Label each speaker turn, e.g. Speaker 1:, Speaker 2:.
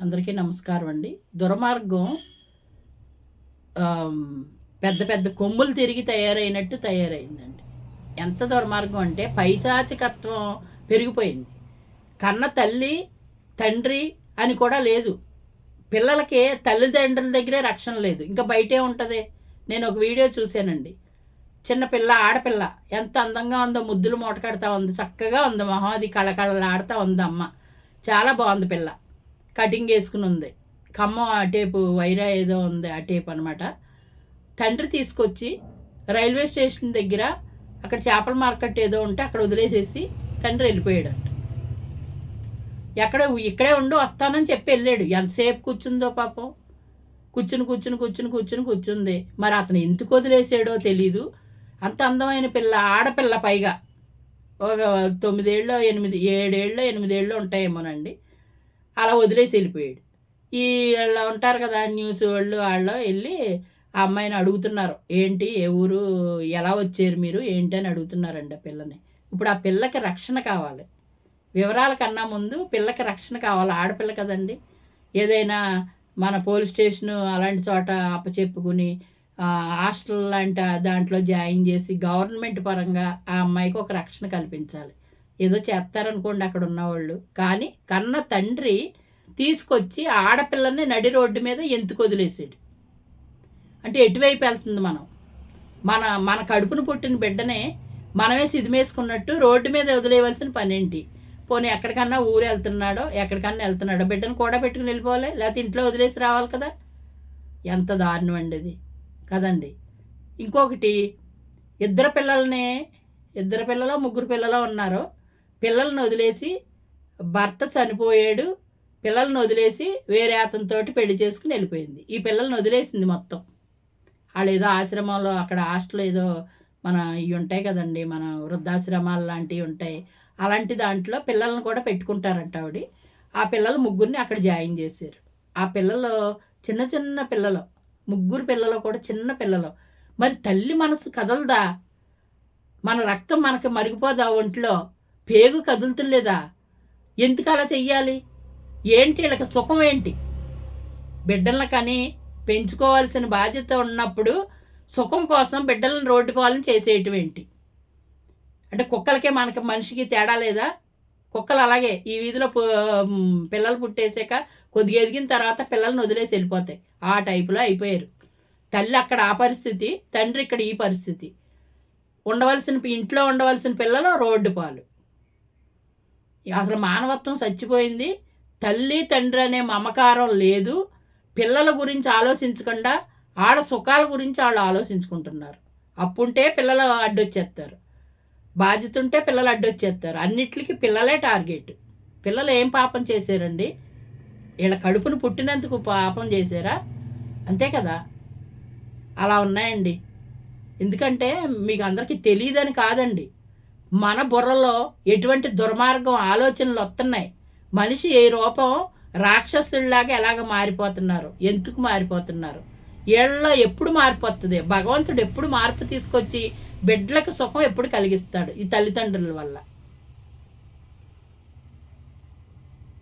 Speaker 1: అందరికీ నమస్కారం అండి. దుర్మార్గం పెద్ద పెద్ద కొమ్ములు తిరిగి తయారైనట్టు తయారైందండి. ఎంత దుర్మార్గం అంటే పైశాచికత్వం పెరిగిపోయింది. కన్న తల్లి, తండ్రి అని కూడా లేదు. పిల్లలకి తల్లిదండ్రుల దగ్గరే రక్షణ లేదు, ఇంకా బయటే ఉంటుంది. నేను ఒక వీడియో చూశానండి. చిన్నపిల్ల, ఆడపిల్ల ఎంత అందంగా ఉందో, ముద్దులు మూటకడతా ఉంది, చక్కగా ఉంది మొహం, అది కళకళలాడుతూ ఉంది. అమ్మ చాలా బాగుంది పిల్ల, కటింగ్ వేసుకుని ఉంది, ఖమ్మం ఆ టేపు వైరా ఏదో ఉంది ఆ టేపు అనమాట. తండ్రి తీసుకొచ్చి రైల్వే స్టేషన్ దగ్గర అక్కడ చేపల మార్కెట్ ఏదో ఉంటే అక్కడ వదిలేసేసి తండ్రి వెళ్ళిపోయాడంట. ఇక్కడే ఉండి వస్తానని చెప్పి వెళ్ళాడు. ఎంతసేపు కూర్చుందో పాపం, కూర్చుంది. మరి అతను ఎందుకు వదిలేసాడో తెలీదు. అంత అందమైన పిల్ల, ఆడపిల్ల, పైగా ఒక 9 ఏళ్ళో 8 ఏళ్ళో ఉంటాయేమోనండి. అలా వదిలేసి వెళ్ళిపోయాడు. వీళ్ళు ఉంటారు కదా న్యూస్ వాళ్ళు వెళ్ళి ఆ అమ్మాయిని అడుగుతున్నారు, ఏంటి, ఏ ఊరు, ఎలా వచ్చారు మీరు, ఏంటి అని అడుగుతున్నారండి ఆ పిల్లని. ఇప్పుడు ఆ పిల్లకి రక్షణ కావాలి. వివరాల కన్నా ముందు పిల్లకి రక్షణ కావాలి. ఆడపిల్ల కదండి. ఏదైనా మన పోలీస్ స్టేషను అలాంటి చోట అప్పచెప్పుకుని హాస్టల్ లాంటి దాంట్లో జాయిన్ చేసి గవర్నమెంట్ పరంగా ఆ అమ్మాయికి ఒక రక్షణ కల్పించాలి. ఏదో చేస్తారనుకోండి అక్కడ ఉన్నవాళ్ళు. కానీ కన్న తండ్రి తీసుకొచ్చి ఆడపిల్లని నడి రోడ్డు మీద ఎందుకు వదిలేసాడు అంటే ఎటువైపు వెళ్తుంది మనం? మన కడుపును పుట్టిన బిడ్డనే మనమే సిదిమేసుకున్నట్టు రోడ్డు మీద వదిలేయవలసిన పని ఏంటి? పోనీ ఎక్కడికన్నా ఊరు వెళ్తున్నాడో బిడ్డను కూడా పెట్టుకుని వెళ్ళిపోవాలి, లేకపోతే ఇంట్లో వదిలేసి రావాలి కదా. ఎంత దారుణం అండి అది కదండి. ఇంకొకటి, ఇద్దరు పిల్లలో 3 పిల్లలు ఉన్నారు. పిల్లల్ని వదిలేసి భర్త చనిపోయాడు, పిల్లల్ని వదిలేసి వేరే అతనితోటి పెళ్లి చేసుకుని వెళ్ళిపోయింది. ఈ పిల్లల్ని వదిలేసింది మొత్తం. వాళ్ళు ఏదో ఆశ్రమంలో, అక్కడ హాస్టల్ ఏదో మన ఇవి ఉంటాయి కదండి, మన వృద్ధాశ్రమాలు లాంటివి ఉంటాయి, అలాంటి దాంట్లో పిల్లల్ని కూడా పెట్టుకుంటారంట ఆవిడ. ఆ పిల్లలు 3 అక్కడ జాయిన్ చేశారు. ఆ పిల్లలు చిన్న పిల్లలు, 3 పిల్లలు కూడా చిన్న పిల్లలు. మరి తల్లి మనసు కదలదా? మన రక్తం మనకి మరిగిపోదా? ఒంట్లో పేగు కదులుతులేదా? ఎందుకు అలా చెయ్యాలి? ఏంటి వీళ్ళకి సుఖం ఏంటి? బిడ్డలను కానీ పెంచుకోవాల్సిన బాధ్యత ఉన్నప్పుడు సుఖం కోసం బిడ్డలను రోడ్డు పాలన చేసేయటం ఏంటి? అంటే కుక్కలకే మనకి మనిషికి తేడా లేదా? కుక్కలు అలాగే ఈ వీధిలో పిల్లలు పుట్టేసాక కొద్దిగా ఎదిగిన తర్వాత పిల్లల్ని వదిలేసి వెళ్ళిపోతాయి. ఆ టైపులో అయిపోయారు. తల్లి అక్కడ ఆ పరిస్థితి, తండ్రి ఇక్కడ ఈ పరిస్థితి. ఇంట్లో ఉండవలసిన పిల్లలు రోడ్డు పాలు. అసలు మానవత్వం చచ్చిపోయింది. తల్లి తండ్రి అనే మమకారం లేదు. పిల్లల గురించి ఆలోచించకుండా వాళ్ళ సుఖాల గురించి వాళ్ళు ఆలోచించుకుంటున్నారు. అప్పుంటే పిల్లలు అడ్డొచ్చేస్తారు, బాధ్యత ఉంటే పిల్లలు అడ్డొచ్చేస్తారు. అన్నిటికీ పిల్లలే టార్గెట్. పిల్లలు ఏం పాపం చేశారండి? వీళ్ళ కడుపును పుట్టినందుకు పాపం చేశారా? అంతే కదా. అలా ఉన్నాయండి. ఎందుకంటే మీకు అందరికీ తెలియదని కాదండి, మన బుర్రలో ఎటువంటి దుర్మార్గం ఆలోచనలు వస్తున్నాయి. మనిషి ఏ రూపం రాక్షసుల్లాగా ఎలాగ మారిపోతున్నారు, ఎందుకు మారిపోతున్నారు? వీళ్ళలో ఎప్పుడు మారిపోతుంది? భగవంతుడు ఎప్పుడు మార్పు తీసుకొచ్చి బిడ్డలకు సుఖం ఎప్పుడు కలిగిస్తాడు? ఈ తల్లిదండ్రుల వల్ల.